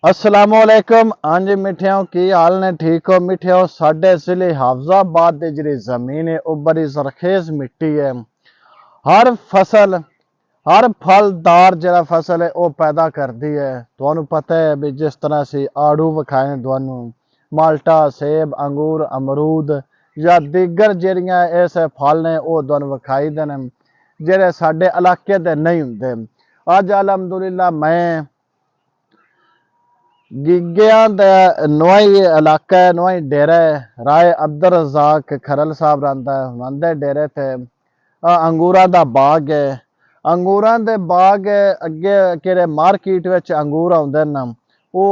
असलामुअलैकुम। हाँ जी मिठियों, की हाल ने? ठीक हो मिठियों? साडे जिले हाफजाबाद दी जिहड़ी जमीन है वो बड़ी जरखेज मिट्टी है। हर फसल हर फलदार जरा फसल है वो पैदा करती है। तुहानू पता है भी जिस तरह से आड़ू विखाए ने तुहानू, माल्टा, सेब, अंगूर, अमरूद या दीगर ਜਿਹੜੀਆਂ इस फल ने वो तुहानू विखाई दे ने ਜਿਹੜੇ साडे इलाके दे नहीं हुंदे। अज अलहमदुलिल्लाह मैं गिग्गिया नवाई इलाका है, नवाई डेरा है। राय अब्दुल रज़ाक खरल साहब रंदा है उन्हां डेरे ते अंगूरां दा बाग है। अंगूरां दे बाग अगे केड़े मार्केट विच अंगूर आउंदे न वो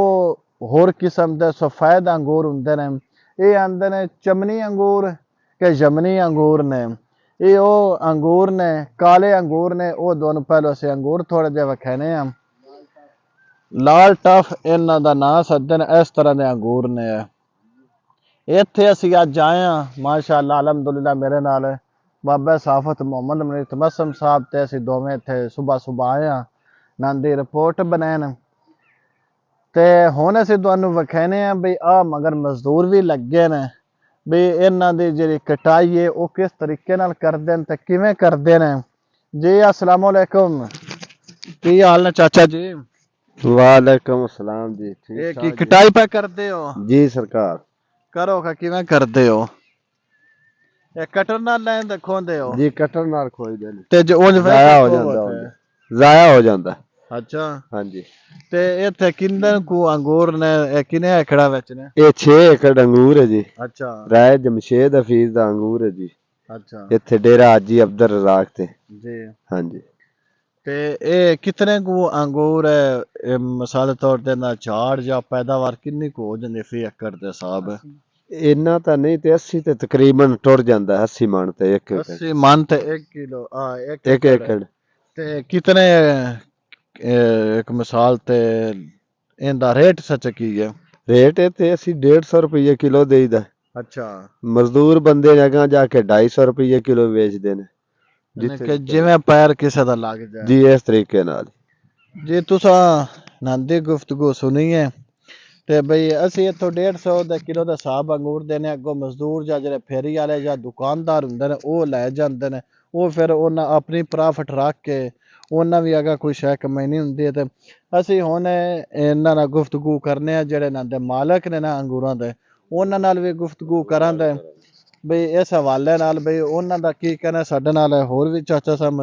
होर किस्म दे सफेद अंगूर हुंदे ने। ये आंदे ने चमनी अंगूर के यमनी अंगूर ने। ये ओ अंगूर ने, काले अंगूर ने। वो दोनों पहले से अंगूर थोड़े जे वखाने हैं। लाल टफ इन्हां दा नां सद्दन, इस तरह दे अंगूर ने। इत्थे असीं अज आए हां माशाअल्लाह अलहमदुलिल्लाह मेरे नाल बाबा साफत मोहम्मद मनीर तमस्सम साहब ते असीं दोवें इत्थे सुबह आए हां नां दी रिपोर्ट बनैन ते हुण असीं तुहानू विखाने आ भी मगर मजदूर भी लगे ने भी इन्हां दी जिहड़ी कटाई है वो किस तरीके नाल करदे न ते किवें करदे ने। जी अस्सलाम वालेकुम, की हाल ने चाचा जी? वालेकुम अस्सलाम जी, ठीक ये की ठाक जी। कटाई पे करदे हो? जी सरकार। करो का किवें करदे हो? ये कटर नाल लैन देखोंदे हो जी कटर नाल खोई दे ने, ते जो उंज फिर जाया हो कटोगे जांदा ते? जाया हो जांदा। अच्छा, हाँ जी। ते इत्थे किन्ने कु अंगूर ने? किन्ने एकड़ा विच ने? ये 6 एकड़ अंगूर है जी। अच्छा राय जमशेद हफीज दा अंगूर है जी। अच्छा इत्थे डेरा हाजी अब्दुल रज़ाक ते। जी। हाँ जी। ते ये कितने कु अंगूर है मिसाल तौर ते ना झाड़ या पैदावार किन्नी कु हो जांदी फी एकड़ दे हिसाब? इन्ना तां नहीं ते 80 ते तकरीबन टुर जांदा, 80 मन ते 1 एकड़। 80 मन ते 1 किलो एक 1 एकड़ है। एकड़। ते कितने एक मिसाल ते इंदा रेट सच की है? रेट इत्थे असीं 150 रुपये किलो देईदा। अच्छा, मजदूर बंदे ने अगां जाके 250 रुपये किलो बेचदे ने यानी जिथे कि जिथे। जिवें पैर किसे दा लग जाए। जी इस तरीके नाल। जी तुसां नंदी गुफ्तगू सुनी है ते बई असीं इत्थों 150 दे किलो दे हिसाब अंगूर देने, अग्गों मजदूर जां जेह्ड़े फेरी वाले जां दुकानदार हुंदे ने ओह लै जांदे ने। ओह फिर उन्हां अपनी प्रॉफिट रख के उन्हां भी अगर कोई शै कमाईनी हुंदी है ते असीं हुण इन्हां नाल गुफ्तगू करने आ जेह्ड़े इन्हां दे मालक ने ना अंगूरां दे, उन्हां नाल भी गुफ्तगू करांदे बई इस हवाले नाल बई उन्हां दा की कहना। साडे नाल होर भी चाचा साहब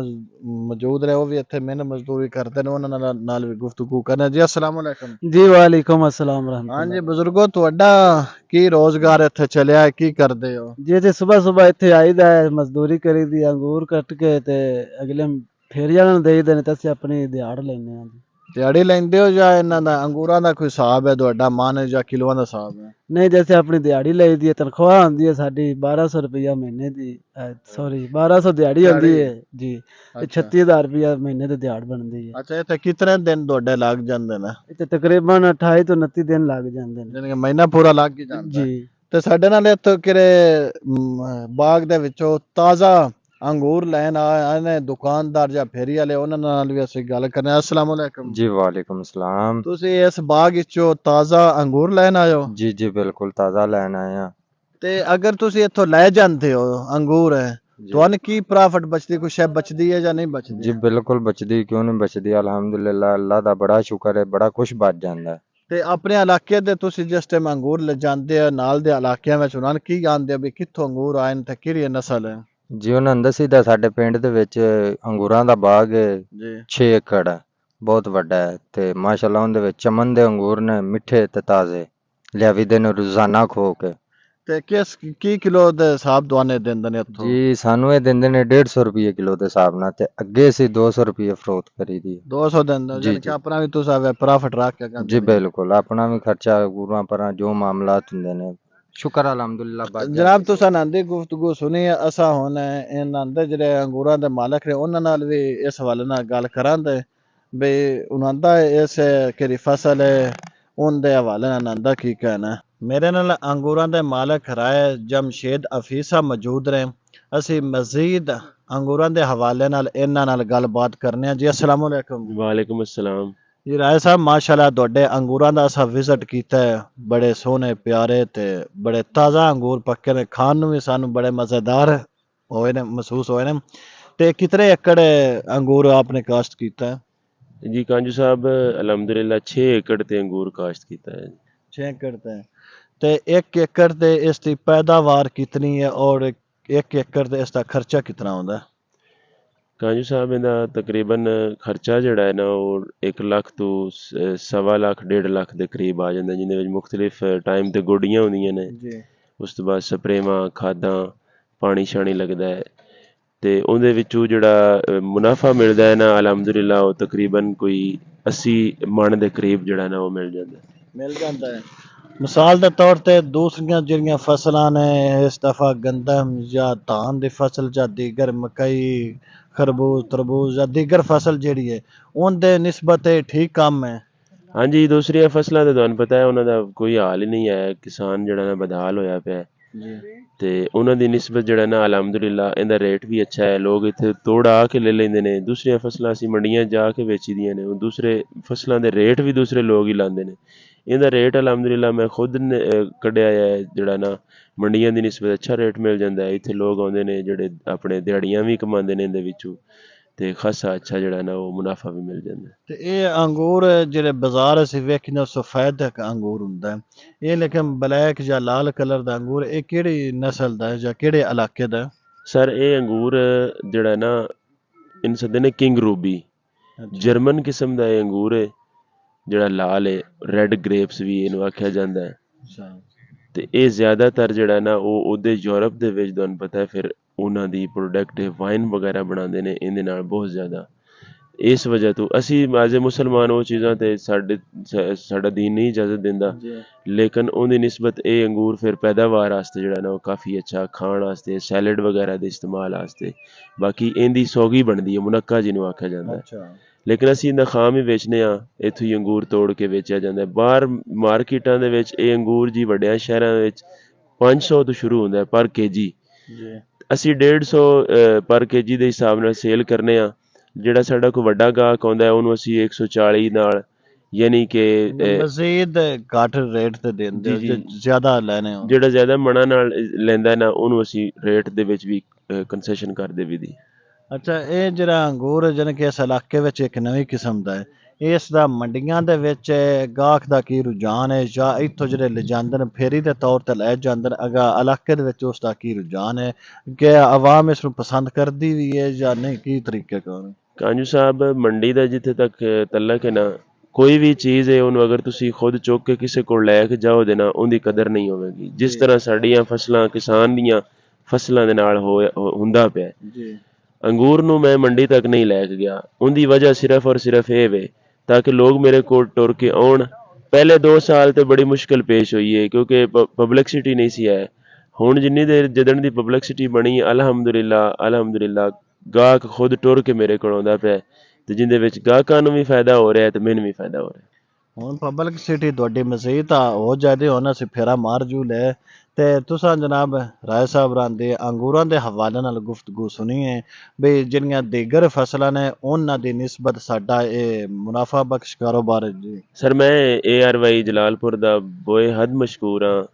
मौजूद ने, ओह भी इत्थे मेहनत मजदूरी करदे ने, उन्हां नाल भी गुफ्तगू करने। जी अस्सलाम वालेकुम। जी वालेकुम अस्सलाम हाँ रहमतुल्लाह। जी बुजुर्गो, तुहाडा की रोजगार इत्थे चलिया है, की करदे हो? जी ते सुबह सुबह इत्थे आईदा है, मजदूरी करीदी, अंगूर कट के ते अगले फेरी वाले नूं देईदे ने ते असीं अपनी दिहाड़ लैने आ जी। दिहाड़ी लैंदे हो जां इन्हां दा अंगूरां दा कोई हिसाब है तुहाडा, मन जां किलोआं दा हिसाब है? नहीं जैसे अपनी दिहाड़ी लईदी है, तनख्वाह हुंदी है साडी 1200 रुपया महीने दी, सॉरी 1200 दिहाड़ी हुंदी दिहाड़ी? है जी ते अच्छा 36000 रुपया महीने दी दिहाड़ बनदी है। अच्छा, इत्थे कितने दिन तुहाडे लग जांदे ने? इत्थे तकरीबन 28 तो 29 दिन लग जांदे ने जानी कि महीना पूरा लग ही जांदा है। जी। ਤੇ ਸਾਡੇ ਨਾਲ ਇੱਥੋਂ ਕਿਹੜੇ ਬਾਗ ਦੇ ਵਿੱਚੋਂ ਤਾਜ਼ਾ ਅੰਗੂਰ ਲੈਣ ਆਏ ਨੇ ਦੁਕਾਨਦਾਰ ਜਾਂ ਫੇਰੀ ਵਾਲੇ, ਉਹਨਾਂ ਨਾਲ ਵੀ ਅਸੀਂ ਗੱਲ ਕਰਨੀ ਆ। अस्सलाम वालेकुम। जी वालेकुम सलाम। ਤੁਸੀਂ ਇਸ ਬਾਗ ਵਿੱਚੋਂ ਤਾਜ਼ਾ ਅੰਗੂਰ ਲੈਣ ਆਏ ਹੋ? जी जी बिल्कुल ताज़ा लैन आए हैं। ਤੇ ਅਗਰ ਤੁਸੀਂ ਇੱਥੋਂ ਲੈ ਜਾਂਦੇ ਹੋ ਅੰਗੂਰ जी ਤੁਹਾਨੂੰ ਕੀ ਪ੍ਰੋਫਿਟ ਬਚਦੀ? ਕੁਛ ਹੈ ਬਚਦੀ ਹੈ ਜਾਂ ਨਹੀਂ ਬਚਦੀ? जी बिल्कुल बचदी क्यों नहीं बचदी, अल्हम्दुलिल्लाह अल्लाह दा बड़ा शुक्र है, बड़ा कुछ बच जांदा है। ਤੇ ਆਪਣੇ ਇਲਾਕੇ ਦੇ ਤੁਸੀਂ ਜਿਸ ਟਾਈਮ ਅੰਗੂਰ ਲੈ ਜਾਂਦੇ ਹੋ ਨਾਲ ਦੇ ਇਲਾਕਿਆਂ ਵਿੱਚ ਉਹਨਾਂ ਨੂੰ ਕੀ ਜਾਣਦੇ ਹੋ ਵੀ ਕਿੱਥੋਂ ਅੰਗੂਰ ਆਏ ਨੇ ਤੇ ਕਿਹੜੀ ਨਸਲ ਹੈ? जी उन्होंने दसी दा साडे पिंड दे विच अंगूरां दा बाग है, ਜੀ 6 एकड़ है, बहुत वड्डा है ते माशाअल्लाह उहदे विच चमन दे अंगूर ने, मिठे ते ताज़े लियावी दे ने रोजाना खो के। ਤੇ ਕੀ ਕਿਲੋ ਦੇ ਹਿਸਾਬ ਦੁਆਨੇ ਦਿੰਦੇ ਨੇ ਇੱਥੋਂ? जी सानू ये दिंदे ने 150 रुपये किलो दे हिसाब नाल ते अगे असीं 200 रुपये फरोख्त करी दी है। 200 ਦਿੰਦੇ ਹੋ, जी ਯਾਨੀ ਕਿ जी ਆਪਣਾ ਵੀ ਤੁਸੀਂ ਪ੍ਰੋਫਿਟ ਰੱਖ ਕੇ जी ਕਰਦੇ ਨੇ। बिल्कुल अपना भी खर्चा गुरुआं परां जो मामलात हुंदे ने शुक्र अल्हम्दुलिल्लाह बच जनाब जांदे। तुसां नांदी गुफ्तगू सुनी है। असां हुण इन्हां दे ਜਿਹੜੇ ਅੰਗੂਰਾਂ ਦੇ ਮਾਲਕ ਨੇ ਉਹਨਾਂ ਨਾਲ ਵੀ ਇਸ ਹਵਾਲੇ ਨਾਲ ਗੱਲ ਕਰਾਂਗੇ ਵੀ ਉਹਨਾਂ ਦਾ ਇਸ ਕਿਹੜੀ ਫਸਲ ਹੈ ਉਹਦੇ ਹਵਾਲੇ ਨਾਲ ਉਹਨਾਂ ਦਾ ਕੀ ਕਹਿਣਾ ਹੈ। ਮੇਰੇ ਨਾਲ ਅੰਗੂਰਾਂ ਦੇ ਮਾਲਕ ਰਾਏ ਜਮਸ਼ੇਦ ਅਫੀਸਾ ਮੌਜੂਦ ਨੇ। ਅਸੀਂ ਮਜ਼ੀਦ ਅੰਗੂਰਾਂ ਦੇ ਹਵਾਲੇ ਨਾਲ ਇਹਨਾਂ ਨਾਲ ਗੱਲਬਾਤ ਕਰਨੇ ਆ। ਜੀ अस्सलाम वालेकुम। वालेकुम अस्सलाम। ਜੀ ਰਾਏ ਸਾਹਿਬ ਮਾਸ਼ਾਅੱਲਾ ਤੁਹਾਡੇ ਅੰਗੂਰਾਂ ਦਾ ਅਸਾਂ ਵਿਜ਼ਿਟ ਕੀਤਾ ਹੈ, ਬੜੇ ਸੋਹਣੇ ਪਿਆਰੇ ਤੇ ਬੜੇ ਤਾਜ਼ਾ ਅੰਗੂਰ ਪੱਕੇ ਨੇ, ਖਾਣ ਨੂੰ ਵੀ ਸਾਨੂੰ ਬੜੇ ਮਜ਼ੇਦਾਰ ਹੋਏ ਨੇ, ਮਹਿਸੂਸ ਹੋਏ ਨੇ। ਤੇ ਕਿਤਨੇ ਏਕੜ ਅੰਗੂਰ ਆਪਨੇ ਕਾਸ਼ਤ ਕੀਤਾ ਹੈ? जी कांजू साहब अलहमदुलिल्लाह 6 एकड़ ते अंगूर काश्त कीता है। 6 ਏਕੜ ਤੇ 1 ਏਕੜ ਤੇ ਇਸ ਦੀ ਪੈਦਾਵਾਰ ਕਿਤਨੀ है और 1 ਏਕੜ ਤੇ ਇਸ ਦਾ ਖਰਚਾ ਕਿਤਨਾ ਹੁੰਦਾ है? कांजू साहब इहदा तकरीबन खर्चा जिहड़ा है ना ਉਹ 1 ਲੱਖ ਤੋਂ सवा ਲੱਖ 1.5 ਲੱਖ ਦੇ ਕਰੀਬ ਆ ਜਾਂਦਾ, ਜਿਹਦੇ ਵਿੱਚ ਮੁxtਲਿਫ ਟਾਈਮ ਤੇ ਗੋਡੀਆਂ ਹੁੰਦੀਆਂ ਨੇ, ਜੀ ਉਸ ਤੋਂ ਬਾਅਦ ਸਪਰੇਵਾਂ, ਖਾਦਾਂ, ਪਾਣੀ ਸ਼ਾਣੀ ਲੱਗਦਾ ਹੈ ਤੇ ਉਹਦੇ ਵਿੱਚੋਂ ਜਿਹੜਾ ਮੁਨਾਫਾ ਮਿਲਦਾ ਹੈ ਨਾ ਅਲਹਮਦੁਲਿल्लाह ਉਹ ਤਕਰੀਬਨ ਕੋਈ 80 ਮਣ ਦੇ ਕਰੀਬ ਜਿਹੜਾ ਨਾ ਉਹ ਮਿਲ ਜਾਂਦਾ ਹੈ। ਮਿਲ ਜਾਂਦਾ ਹੈ। ਮਿਸਾਲ ਦੇ ਤੌਰ ਤੇ ਦੂਸਰੀਆਂ ਜਿਹੜੀਆਂ ਫਸਲਾਂ ਨੇ ਇਸ ਦਫਾ ਗੰਦਮ ਜਾਂ ਧਾਨ ਦੀ ਫਸਲ ਜਾਂ ਦੀਗਰ ਮਕਈ, ਖਰਬੂਜ, ਤਰਬੂਜ ਜਾਂ ਦੀਗਰ ਫਸਲ ਜਿਹੜੀ ਹੈ ਉਹਦੇ ਨਿਸਬਤ ਇਹ ਠੀਕ ਕੰਮ ਹੈ। ਹਾਂਜੀ ਦੂਸਰੀਆਂ ਫਸਲਾਂ ਤਾਂ ਤੁਹਾਨੂੰ ਪਤਾ ਹੈ ਉਹਨਾਂ ਦਾ ਕੋਈ ਹਾਲ ਹੀ ਨਹੀਂ ਹੈ, ਕਿਸਾਨ ਜਿਹੜਾ ਨਾ ਬਦਹਾਲ ਹੋਇਆ ਪਿਆ ਜੀ ਤੇ ਉਹਨਾਂ ਦੀ ਨਿਸਬਤ ਜਿਹੜਾ ਨਾ ਅਲਹਮਦੁਲਿल्लाह ਇਹਦਾ ਰੇਟ ਵੀ ਅੱਛਾ ਹੈ, ਲੋਕ ਇੱਥੇ ਤੋੜ ਆ ਕੇ ਲੈ ਲੈਂਦੇ ਨੇ। ਦੂਸਰੀਆਂ ਫਸਲਾਂ ਅਸੀਂ ਮੰਡੀਆਂ ਜਾ ਕੇ ਵੇਚੀ ਦੀਆਂ ਨੇ, ਉਹ ਦੂਸਰੇ ਫਸਲਾਂ ਦੇ ਰੇਟ ਵੀ ਦੂਸਰੇ ਲੋਕ ਹੀ ਲਾਉਂਦੇ ਨੇ। ਇਹਦਾ ਰੇਟ ਅਲਹਮਦੁਲਿल्लाह ਮੈਂ ਖੁਦ ਕੱਢਿਆ ਹੈ, ਜਿਹੜਾ ਨਾ ਮੰਡੀਆਂ ਦੀ ਨਿਸਬਤ ਅੱਛਾ ਰੇਟ ਮਿਲ ਜਾਂਦਾ ਹੈ। ਇੱਥੇ ਲੋਕ ਆਉਂਦੇ ਨੇ ਜਿਹੜੇ ਆਪਣੇ ਦਿਹਾੜੀਆਂ ਵੀ ਕਮਾਉਂਦੇ ਨੇ ਇਹਦੇ ਵਿੱਚੋਂ ਤੇ ਖਾਸਾ ਅੱਛਾ ਜਿਹੜਾ ਨਾ ਉਹ ਮੁਨਾਫਾ ਵੀ ਮਿਲ ਜਾਂਦਾ। ਤੇ ਇਹ ਅੰਗੂਰ ਜਿਹੜੇ ਬਾਜ਼ਾਰ ਅਸੀਂ ਵੇਖਦੇ ਸਫੈਦ ਅੰਗੂਰ ਹੁੰਦਾ ਹੈ, ਇਹ ਲੇਕਿਨ ਬਲੈਕ ਜਾਂ ਲਾਲ ਕਲਰ ਦਾ ਅੰਗੂਰ, ਇਹ ਕਿਹੜੀ ਨਸਲ ਦਾ ਹੈ ਜਾਂ ਕਿਹੜੇ ਇਲਾਕੇ ਦਾ ਹੈ? ਸਰ ਇਹ ਅੰਗੂਰ ਜਿਹੜਾ ਨਾ ਇਹਨੂੰ ਸੱਦੇ ਨੇ ਕਿੰਗ ਰੂਬੀ, ਜਰਮਨ ਕਿਸਮ ਦਾ ਇਹ ਅੰਗੂਰ ਹੈ ਜਿਹੜਾ ਲਾਲ ਹੈ, ਰੈੱਡ ਗ੍ਰੇਪਸ ਵੀ ਇਹਨੂੰ ਆਖਿਆ ਜਾਂਦਾ ਹੈ। ਤੇ ਇਹ ਜ਼ਿਆਦਾਤਰ ਜਿਹੜਾ ਨਾ ਉਹ ਉਹਦੇ ਯੂਰਪ ਦੇ ਵਿੱਚ ਤੁਹਾਨੂੰ ਪਤਾ ਹੈ ਫਿਰ ਉਹਨਾਂ ਦੀ ਪ੍ਰੋਡਕਟ ਵਾਈਨ ਵਗੈਰਾ ਬਣਾਉਂਦੇ ਨੇ ਇਹਦੇ ਨਾਲ ਬਹੁਤ ਜ਼ਿਆਦਾ। ਇਸ ਵਜ੍ਹਾ ਤੋਂ ਅਸੀਂ ਐਜ਼ ਏ ਮੁਸਲਮਾਨ ਉਹ ਚੀਜ਼ਾਂ ਤੇ ਸਾਡਾ ਦੀਨ ਨਹੀਂ ਇਜਾਜ਼ਤ ਦਿੰਦਾ, ਲੇਕਿਨ ਉਹਦੀ ਨਿਸਬਤ ਇਹ ਅੰਗੂਰ ਫਿਰ ਪੈਦਾਵਾਰ ਵਾਸਤੇ ਜਿਹੜਾ ਨਾ ਉਹ ਕਾਫੀ ਅੱਛਾ, ਖਾਣ ਵਾਸਤੇ, ਸੈਲਡ ਵਗੈਰਾ ਦੇ ਇਸਤੇਮਾਲ ਵਾਸਤੇ। ਬਾਕੀ ਇਹਦੀ ਸੌਗੀ ਬਣਦੀ ਹੈ, ਮੁਨੱਕਾ ਜਿਹਨੂੰ ਆਖਿਆ ਜਾਂਦਾ ਹੈ, ਲੇਕਿਨ ਅਸੀਂ ਇਹਦਾ ਖਾਮ ਹੀ ਵੇਚਦੇ ਹਾਂ, ਇੱਥੋਂ ਹੀ ਅੰਗੂਰ ਤੋੜ ਕੇ ਵੇਚਿਆ ਜਾਂਦਾ ਹੈ। ਬਾਹਰ ਮਾਰਕੀਟਾਂ ਦੇ ਵਿੱਚ ਇਹ ਅੰਗੂਰ ਜੀ ਵੱਡਿਆਂ ਸ਼ਹਿਰਾਂ ਦੇ ਵਿੱਚ 500 ਤੋਂ ਸ਼ੁਰੂ ਹੁੰਦਾ ਹੈ ਪਰ ਕੇਜੀ, ਅਸੀਂ 150 ਪਰ ਕੇਜੀ ਦੇ ਹਿਸਾਬ ਨਾਲ ਸੇਲ ਕਰਨੇ ਆ। ਜਿਹੜਾ ਸਾਡਾ ਕੋਈ ਵੱਡਾ ਗਾਹਕ ਆਉਂਦਾ ਹੈ ਉਹਨੂੰ ਅਸੀਂ 140 ਨਾਲ, ਯਾਨੀ ਕਿ ਮਜ਼ੀਦ ਘੱਟ ਰੇਟ ਤੇ ਦਿੰਦੇ ਹੋ, ਜ਼ਿਆਦਾ ਲੈਣੇ ਹੋ। ਜਿਹੜਾ ਜ਼ਿਆਦਾ ਮਣਾ ਨਾਲ ਲੈਂਦਾ ਨਾ ਉਹਨੂੰ ਅਸੀਂ ਰੇਟ ਦੇ ਵਿੱਚ ਵੀ ਕੰਸੈਸ਼ਨ ਕਰਦੇ ਵੀ ਦੀ। ਅੱਛਾ ਇਹ ਜਿਹੜਾ ਅੰਗੂਰ ਜਿਵੇਂ ਕਿ ਇਸ ਇਲਾਕੇ ਵਿੱਚ ਇੱਕ ਨਵੀਂ ਕਿਸਮ ਦਾ ਹੈ, ਇਸ ਦਾ ਮੰਡੀਆਂ ਦੇ ਵਿੱਚ ਗਾਹਕ ਦਾ ਕੀ ਰੁਝਾਨ ਹੈ, ਜਾਂ ਇੱਥੋਂ ਜਿਹੜੇ ਲਿਜਾਂਦੇ ਨੇ ਫੇਰੀ ਦੇ ਤੌਰ ਤੇ ਲੈ ਜਾਂਦੇ ਨੇ ਅਗਾ ਇਲਾਕੇ ਦੇ ਵਿੱਚ ਉਸ ਦਾ ਕੀ ਰੁਝਾਨ ਹੈ, ਕਿ ਆਵਾਮ ਇਸ ਨੂੰ ਪਸੰਦ ਕਰਦੀ ਵੀ ਹੈ ਜਾਂ ਨਹੀਂ, ਕੀ ਤਰੀਕੇ ਕਰ? ਕਾਂਜੂ ਸਾਹਿਬ ਮੰਡੀ ਦਾ ਜਿੱਥੇ ਤੱਕ ਤਲਕ ਹੈ ਨਾ, ਕੋਈ ਵੀ ਚੀਜ਼ ਹੈ ਉਹਨੂੰ ਅਗਰ ਤੁਸੀਂ ਖੁਦ ਚੁੱਕ ਕੇ ਕਿਸੇ ਕੋਲ ਲੈ ਕੇ ਜਾਓਗੇ ਨਾ ਉਹਦੀ ਕਦਰ ਨਹੀਂ ਹੋਵੇਗੀ। ਜਿਸ ਤਰ੍ਹਾਂ ਸਾਡੀਆਂ ਫਸਲਾਂ ਕਿਸਾਨ ਦੀਆਂ ਫਸਲਾਂ ਦੇ ਨਾਲ ਹੁੰਦਾ ਪਿਆ, ਅੰਗੂਰ ਨੂੰ ਮੈਂ ਮੰਡੀ ਤੱਕ ਨਹੀਂ ਲੈ ਕੇ ਗਿਆ, ਉਹਦੀ ਵਜ੍ਹਾ ਸਿਰਫ ਔਰ ਸਿਰਫ ਇਹ ਵੇ ਤਾਂ ਕਿ ਲੋਕ ਮੇਰੇ ਕੋਲ ਟੁਰ ਕੇ ਆਉਣ। ਪਹਿਲੇ 2 ਸਾਲ ਤੇ ਬੜੀ ਮੁਸ਼ਕਿਲ ਪੇਸ਼ ਹੋਈ ਹੈ ਕਿਉਂਕਿ ਪਬਲਿਕਸਿਟੀ ਨਹੀਂ ਸੀ ਹੈ। ਹੁਣ ਜਿੰਨੀ ਦੇਰ ਜਿੱਦਣ ਦੀ ਪਬਲਿਕਸਿਟੀ ਬਣੀ ਅਲਹਮਦੁਲਿल्लाह ਗਾਹਕ ਖੁਦ ਟੁਰ ਕੇ ਮੇਰੇ ਕੋਲ ਆਉਂਦਾ ਪਿਆ ਤੇ ਜਿਹਦੇ ਵਿੱਚ ਗਾਹਕਾਂ ਨੂੰ ਵੀ ਫਾਇਦਾ ਹੋ ਰਿਹਾ ਤੇ ਮੈਨੂੰ ਵੀ ਫਾਇਦਾ ਹੋ ਰਿਹਾ। ਹੁਣ ਪਬਲਿਕਸਿਟੀ ਤੁਹਾਡੀ ਮਜ਼ੀਦ ਹੋ ਜਾਏ, ਹੁਣ ਅਸੀਂ ਫੇਰਾ ਮਾਰ ਜੂ ਲੈ ਤੇ ਤੁਸੀਂ ਜਨਾਬ ਰਾਏ ਸਾਹਿਬ ਦੇ ਅੰਗੂਰਾਂ ਦੇ ਹਵਾਲੇ ਨਾਲ ਗੁਫ਼ਤਗੂ ਸੁਣੀ ਹੈ ਵੀ ਜਿਹੜੀਆਂ ਦੀਗਰ ਫਸਲਾਂ ਨੇ ਉਹਨਾਂ ਦੀ ਨਿਸਬਤ ਸਾਡਾ ਇਹ ਮੁਨਾਫਾ ਬਖਸ਼ ਕਾਰੋਬਾਰ ਹੈ ਜੀ। ਸਰ ਮੈਂ ARY ਜਲਾਲਪੁਰ ਦਾ ਬੋਏ ਹੱਦ ਮਸ਼ਕੂਰ ਹਾਂ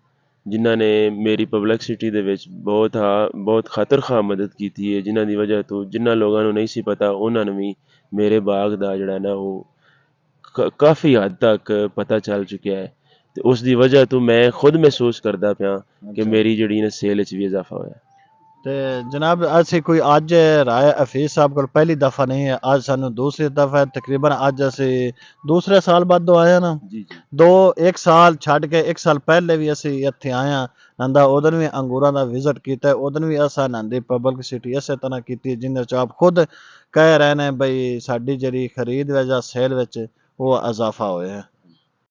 ਜਿਨ੍ਹਾਂ ਨੇ ਮੇਰੀ ਪਬਲਿਕਸਿਟੀ ਦੇ ਵਿੱਚ ਬਹੁਤ ਖਾਤਰਖਾਹ ਮਦਦ ਕੀਤੀ ਹੈ, ਜਿਨ੍ਹਾਂ ਦੀ ਵਜ੍ਹਾ ਤੋਂ ਜਿਨ੍ਹਾਂ ਲੋਕਾਂ ਨੂੰ ਨਹੀਂ ਸੀ ਪਤਾ ਉਹਨਾਂ ਨੂੰ ਵੀ ਮੇਰੇ ਬਾਗ ਦਾ ਜਿਹੜਾ ਨਾ ਉਹ ਕਾਫੀ ਹੱਦ ਤੱਕ ਪਤਾ ਚੱਲ ਚੁੱਕਿਆ ਹੈ ਤੇ ਉਸ ਦੀ ਵਜ੍ਹਾ ਤੋਂ ਮੈਂ ਖੁਦ ਮਹਿਸੂਸ ਕਰਦਾ ਪਿਆ ਕਿ ਮੇਰੀ ਜਿਹੜੀ ਨਾ ਸੇਲ ਵਿੱਚ ਵੀ ਇਜ਼ਾਫਾ ਹੋਇਆ। ਤੇ ਜਨਾਬ ਅਸੀਂ ਕੋਈ ਅੱਜ ਰਾਏ ਹਫੀਜ਼ ਸਾਹਿਬ ਕੋਲ ਪਹਿਲੀ ਦਫਾ ਨਹੀਂ ਹੈ, ਅੱਜ ਸਾਨੂੰ ਦੂਸਰੀ ਦਫਾ ਤਕਰੀਬਨ, ਅੱਜ ਅਸੀਂ ਦੂਸਰੇ ਸਾਲ ਬਾਅਦ ਆਏ ਨਾ ਜੀ, 1 ਸਾਲ ਛੱਡ ਕੇ 1 ਸਾਲ ਪਹਿਲੇ ਵੀ ਅਸੀਂ ਇੱਥੇ ਆਏ ਨੰਦਾ, ਉਦੋਂ ਵੀ ਅੰਗੂਰਾਂ ਦਾ ਵਿਜ਼ਿਟ ਕੀਤਾ, ਉਦੋਂ ਵੀ ਅਸਾਂ ਨੰਦੀ ਪਬਲਿਕਸਿਟੀ ਇਸੇ ਤਰ੍ਹਾਂ ਕੀਤੀ ਜਿਹਦੇ ਚ ਆਪ ਖੁਦ ਕਹਿ ਰਹੇ ਨੇ ਬਈ ਸਾਡੀ ਜਿਹੜੀ ਖਰੀਦ ਵਿੱਚ ਜਾਂ ਸੇਲ ਵਿੱਚ ਉਹ ਇਜ਼ਾਫਾ ਹੋਇਆ।